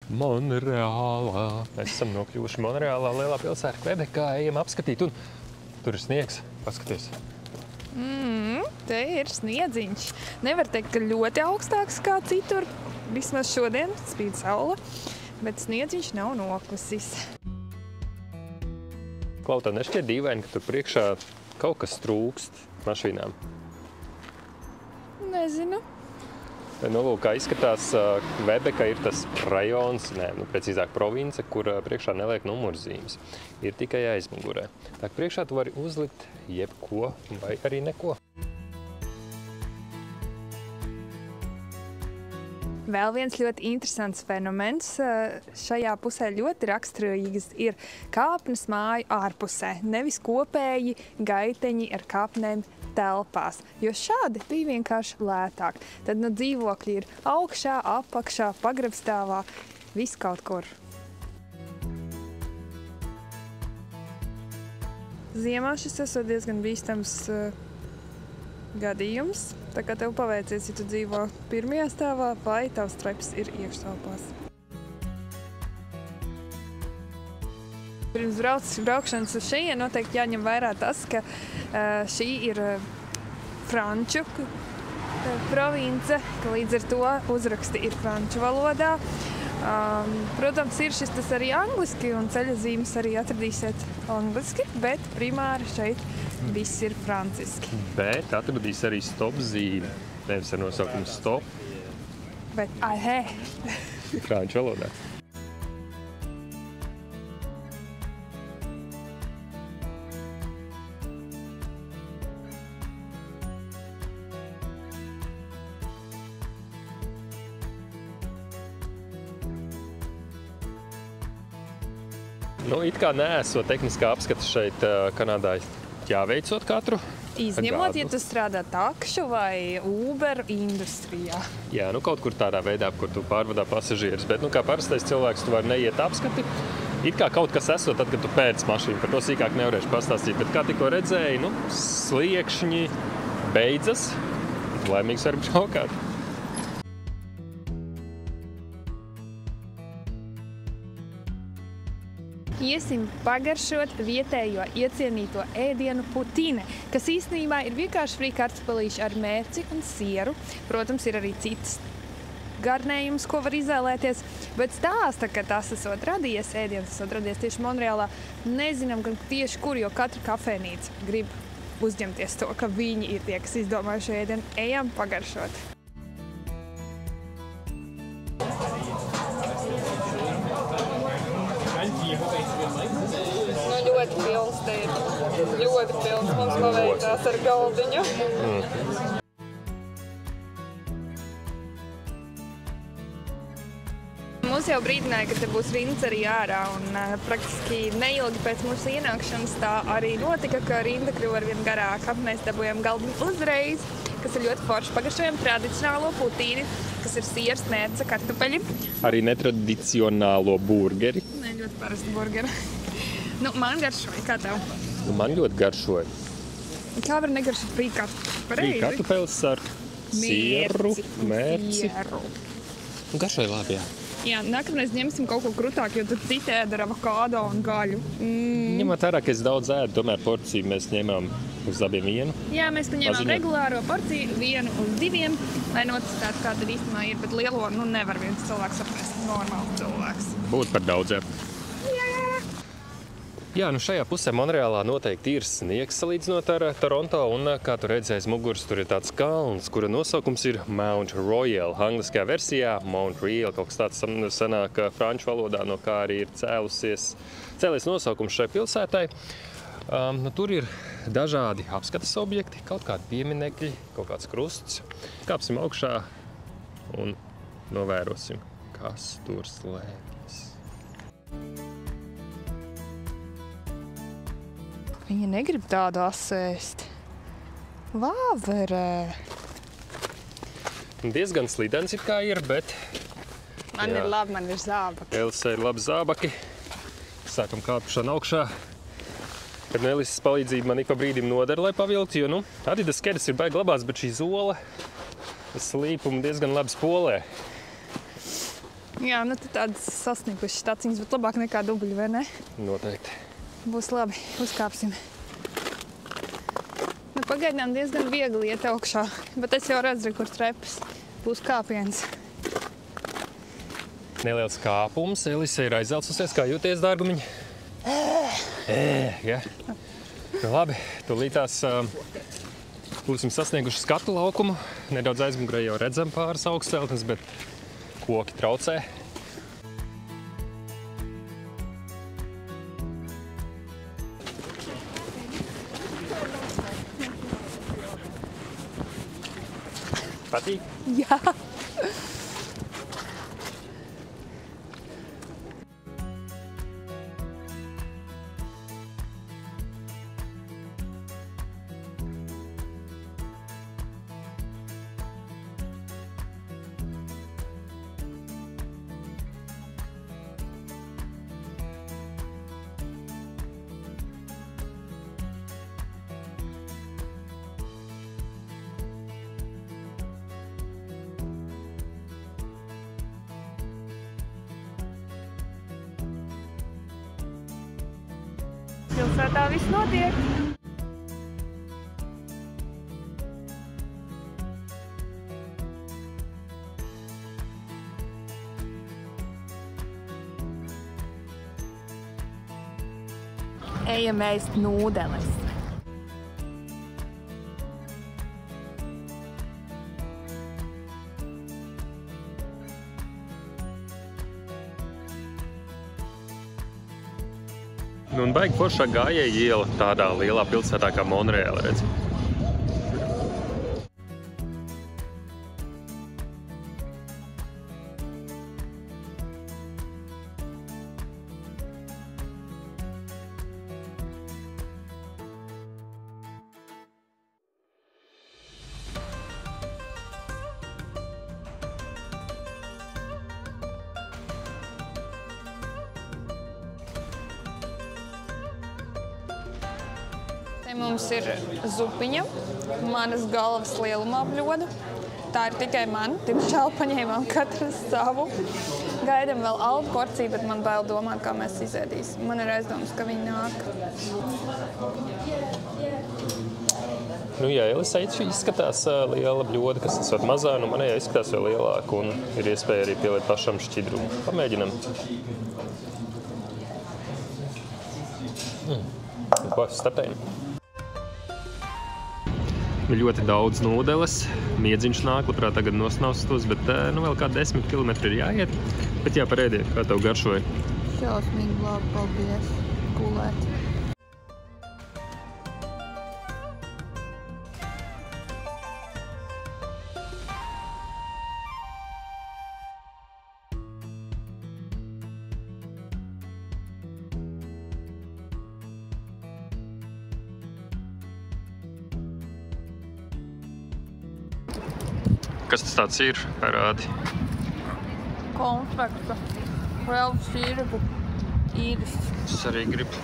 Monreālā. Mēs esam nokļuvuši Monreālā, lielā pilsēta Kvebekā, ejam apskatīt, un tur ir sniegs. Paskaties. Te ir sniedziņš. Nevar teikt, ka ļoti augstāks kā citur. Vismaz šodien spīd saule, bet sniedziņš nav noklisis. Klau, tev nešķiet dīvaini, ka tur priekšā kaut kas trūkst mašīnām? Nezinu. Nu, lūk, kā izskatās, Kvebeka ir tas rajons, precīzāk province, kur priekšā neliek numurzīmes. Ir tikai aizmugurē. Tā priekšā tu vari uzlikt jebko vai arī neko. Vēl viens ļoti interesants fenomens. Šajā pusē ļoti raksturīgas ir kāpnes māju ārpusē, nevis kopēji gaiteņi ar kāpnēm telpās, jo šādi bija vienkārši lētāk. Tad dzīvokļi ir augšā, apakšā, pagrabstāvā, viss kaut kur. Ziemā šis esot diezgan bīstams gadījums, tā kā tev paveicies, ja tu dzīvo pirmajā stāvā vai tavs treps ir iekštelpās. Pirms braukšanas uz šeit noteikti jāņem vērā tas, ka šī ir franču province, ka līdz ar to uzraksti ir franču valodā. Protams, ir šis tas arī angliski, un ceļazīmes arī atradīsiet angliski, bet primāri šeit viss ir franciski. Bet atradīs arī stop zīme, nevis ar nosaukumu stop. Bet ahē. Franču valodā. It kā neesot tehniskā apskata šeit Kanādā jāveicot katru Izņemot, gadu. ja tu strādā takšu vai Uber industrijā. Jā, kaut kur tādā veidā, kur tu pārvadā pasažierus, bet kā parastais cilvēks, tu vari neiet apskati. It kā kaut kas esot, tad, kad tu pērc mašīnu, par to sīkāk nevarēšu pastāstīt, bet kā tikko redzēji, sliekšņi beidzas, laimīgs var braukāt. Iesim pagaršot vietējo iecienīto ēdienu putine, kas īstenībā ir vienkārši frī kartupelīši ar mērci un sieru. Protams, ir arī cits garnējums, ko var izvēlēties, bet stāsta, ka tas esot radies, ēdiens esot radies tieši Monreālā. Nezinām gan tieši kur, jo katra kafejnīca grib uzņemties to, ka viņi ir tie, kas izdomājuši ēdienu. Ejam pagaršot. Ļoti pilns te ir. Ļoti pilns. Mums paveicās ar galdiņu. Mūs jau brīdināja, ka te būs rinds arī ārā, un praktiski neilgi pēc mūsu ienākšanas tā arī notika, ka rinda kļuva arvien garāka. Mēs dabūjām galdiņu uzreiz, kas ir ļoti forši. Pagaršojam tradicionālo putīni, kas ir siers, mērce, kartupeļi. Arī netradicionālo burgeri. Ne, ļoti parasti burgeri. Man garšoja, kā tev? Man ļoti garšoja. Kā var negaršot frī kartupeļus ar sieru, mērci. Garšoja labi, jā. Jā, nākamreiz ņemsim kaut ko krutāku, jo tur citi ēd ar avokādo un gaļu. Ņemot vērā, ka es daudz ēdu, tomēr porciju mēs ņēmām uz abiem vienu. Jā, mēs paņēmām regulāro porciju, 1 uz 2, lai notestētu, kā tad īstenībā ir, bet lielo nevar viens cilvēks apmest, normāls cilvēks. Būtu par daudz, jā. Jā, šajā pusē Monreālā noteikti ir sniegs salīdzinot ar Toronto, un, kā tu redzēji, muguras tur ir tāds kalns, kura nosaukums ir Mount Royal. Angliskajā versijā Mount Real, kaut kas tāds sanāk franču valodā, no kā arī ir cēlies nosaukums šai pilsētai. Tur ir dažādi apskates objekti, kaut kādi pieminekļi, kaut kāds krusts. Kāpsim augšā un novērosim, kas tur slēpjas. Viņa negrib tādu asēst. Vāverē. Diezgan slidens it kā ir, bet... Man ir labi, man ir zābaki. Elisai ir labi zābaki. Sākam kāpšanu augšā. Kad Elises palīdzība man ik pa brīdim nodara, lai pavilktu, jo, Adidas skedes ir baigi labās, bet šī zola slīpuma diezgan labi spolē. Jā, nu tad tādas sasniegušas staciņas, bet labāk nekā dubļi, vai ne? Noteikti. Būs labi, uzkāpsim. Nu, pagaidām diezgan viegli iet augšā, bet es jau redzu, kur trepas. Būs kāpiens. Neliels kāpums. Elise ir aizelsusies. Kā jūties, dārgumiņi? Jā. Nu, labi, tūlītās būsim sasnieguši skatu laukumu. Nedaudz aizmugurē jau redzam pāris augstceltnes, bet koki traucē. Patīk? Jā. Pilsētā viss notiek. Ejam ēst nūdeles. Nu, un baigi foršā gājēja iela tādā lielā pilsētā kā Monreāla, redz. Te mums ir zupiņa, manas galvas lielumā bļoda. Tā ir tikai man, diemžēl paņēmām katrs savu. Gaidam vēl albu porciju, bet man bail domāt, kā mēs izēdīsim. Man ir aizdomas, ka viņi nāk. Nu, jā, Elisa izskatās liela bļoda, kas esot mazā, nu manējā izskatās jau lielāka un ir iespēja arī pieliet pašam šķidrumu. Pamēģinam. Startējam. Ļoti daudz nūdeles, miedziņš nāk, labprāt tagad nosnaustos, bet nu vēl kā 10 kilometri ir jāiet. Bet jā, par ēdienu, kā tev garšoja? Šausmīgi labi, paldies, gulēt. Kas tas tāds ir? Parādi. Konfekta, vēl sīrupu, īris. Es arī gribu.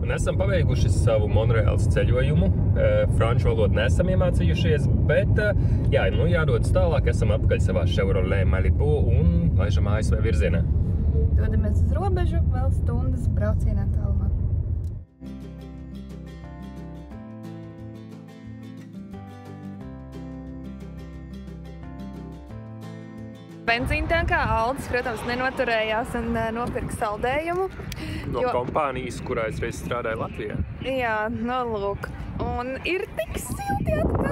Un esam paveikuši savu Monreālas ceļojumu. Franču valodu nesam iemācījušies, bet jā, nu jādodas tālāk. Esam atpakaļ savā Chevrolet Malibu un laižam ASV virzienā. Dodamies uz robežu, vēl stundas braucienā tālumā. Benzīntankā Aldis, protams, nenoturējās un nopirka saldējumu. No kompānijas, kurā es reiz strādāju Latvijā. Jā, nu lūk. Un ir tik silti atkal.